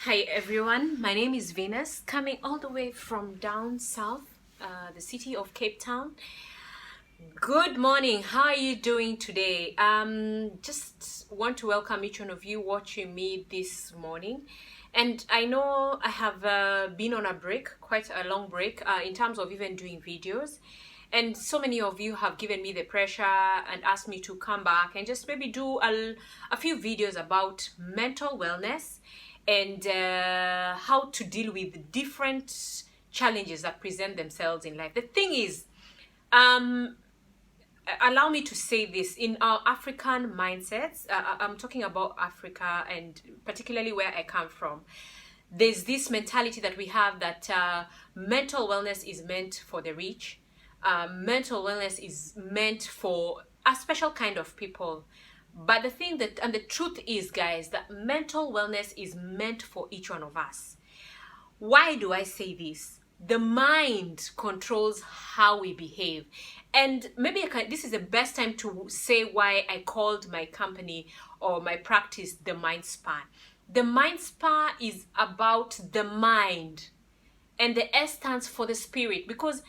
Hi everyone, my name is Venus, coming all the way from down south, the city of Cape Town. Good morning, how are you doing today? Just want to welcome each one of you watching me this morning. And I know I have been on a break, quite a long break, in terms of even doing videos. And so many of you have given me the pressure and asked me to come back and just maybe do a few videos about mental wellness and how to deal with different challenges that present themselves in life. The thing is, allow me to say this, in our African mindsets, I'm talking about Africa and particularly where I come from, there's this mentality that we have that mental wellness is meant for the rich. Mental wellness is meant for a special kind of people. But the thing that, and the truth is, guys, that mental wellness is meant for each one of us. Why do I say this? The mind controls how we behave. And maybe this is the best time to say why I called my company or my practice the Myndspa. The Myndspa is about the mind, and the S stands for the spirit, because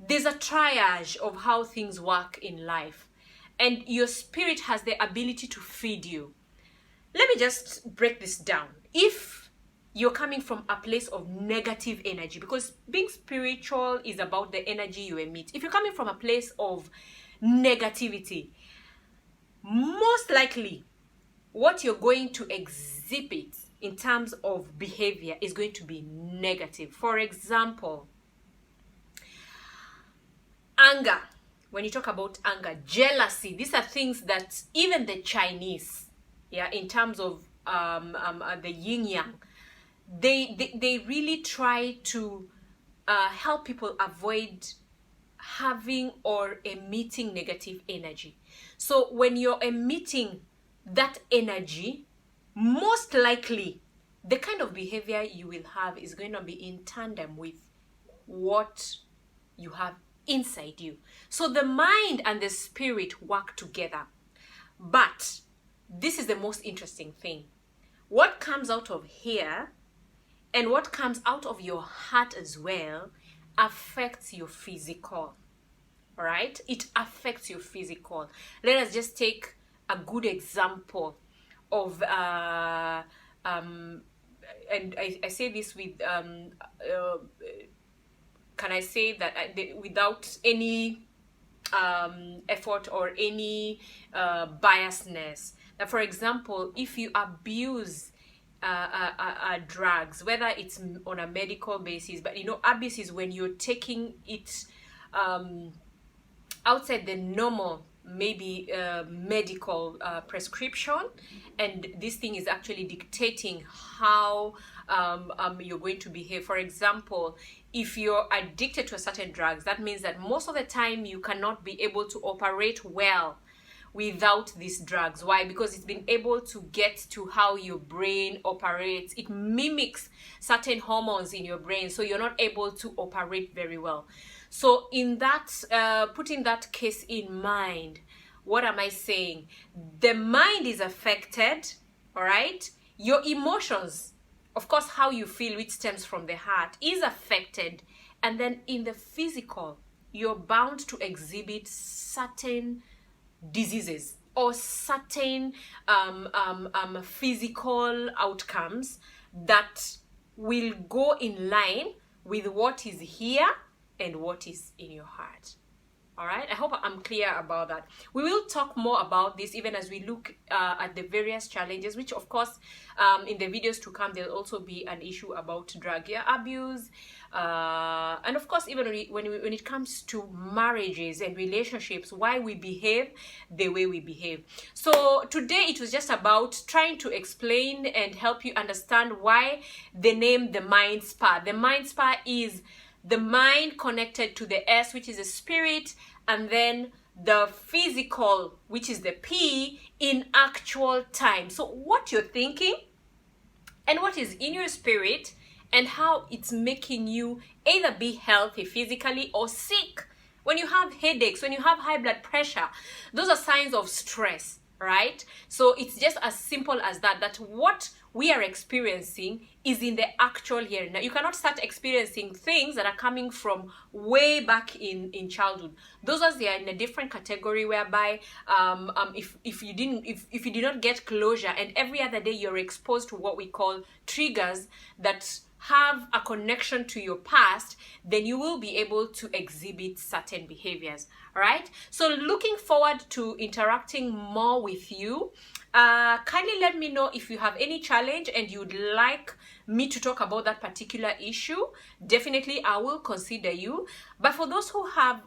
there's a triage of how things work in life. And your spirit has the ability to feed you. Let me just break this down. If you're coming from a place of negative energy, because being spiritual is about the energy you emit. If you're coming from a place of negativity, most likely what you're going to exhibit in terms of behavior is going to be negative. For example, anger. When you talk about anger, jealousy, these are things that even the Chinese, in terms of the yin yang, they really try to help people avoid having or emitting negative energy. So when you're emitting that energy, most likely the kind of behavior you will have is going to be in tandem with what you have inside you. So the mind and the spirit work together. But this is the most interesting thing. What comes out of here and what comes out of your heart as well affects your physical. All right? It affects your physical. Let us just take a good example of and I say this with can I say that without any effort or any biasness? That, for example, if you abuse drugs, whether it's on a medical basis, but abuse is when you're taking it outside the normal, maybe medical prescription, and this thing is actually dictating how you're going to behave. For example, if you're addicted to a certain drugs, that means that most of the time you cannot be able to operate well without these drugs. Why? Because it's been able to get to how your brain operates. It mimics certain hormones in your brain, so you're not able to operate very well. So in that, putting that case in mind, what am I saying? The mind is affected, all right? Your emotions, of course, how you feel, which stems from the heart, is affected. And then in the physical, you're bound to exhibit certain diseases or certain physical outcomes that will go in line with what is here and what is in your heart. All right, I hope I'm clear about that. We will talk more about this even as we look at the various challenges, which of course in the videos to come there'll also be an issue about drug abuse, and of course even when it comes to marriages and relationships, why we behave the way we behave. So today it was just about trying to explain and help you understand why the name the Myndspa. The Myndspa is the mind connected to the S, which is the spirit, and then the physical, which is the P, in actual time. So what you're thinking and what is in your spirit and how it's making you either be healthy physically or sick. When you have headaches, when you have high blood pressure, those are signs of stress, right? So it's just as simple as that, that what we are experiencing is in the actual here. Now, you cannot start experiencing things that are coming from way back in childhood. Those ones, they are in a different category, whereby if you did not get closure, and every other day you're exposed to what we call triggers that have a connection to your past, then you will be able to exhibit certain behaviors. All right, so looking forward to interacting more with you. Kindly let me know if you have any challenge and you'd like me to talk about that particular issue. Definitely I will consider you. But for those who have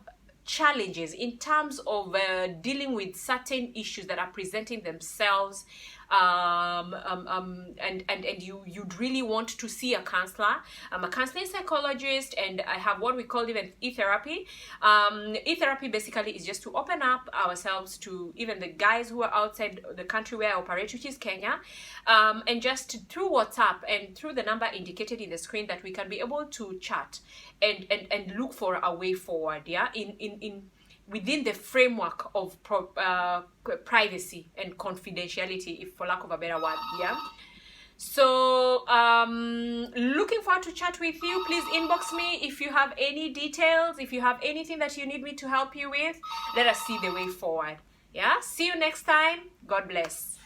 challenges in terms of dealing with certain issues that are presenting themselves, and you'd really want to see a counselor. I'm a counseling psychologist, and I have what we call even e-therapy. E-therapy basically is just to open up ourselves to even the guys who are outside the country where I operate, which is Kenya, and just through WhatsApp and through the number indicated in the screen, that we can be able to chat and look for a way forward, yeah, in within the framework of privacy and confidentiality, if for lack of a better word, yeah. So looking forward to chat with you. Please inbox me if you have any details, if you have anything that you need me to help you with. Let us see the way forward. Yeah, see you next time. God bless.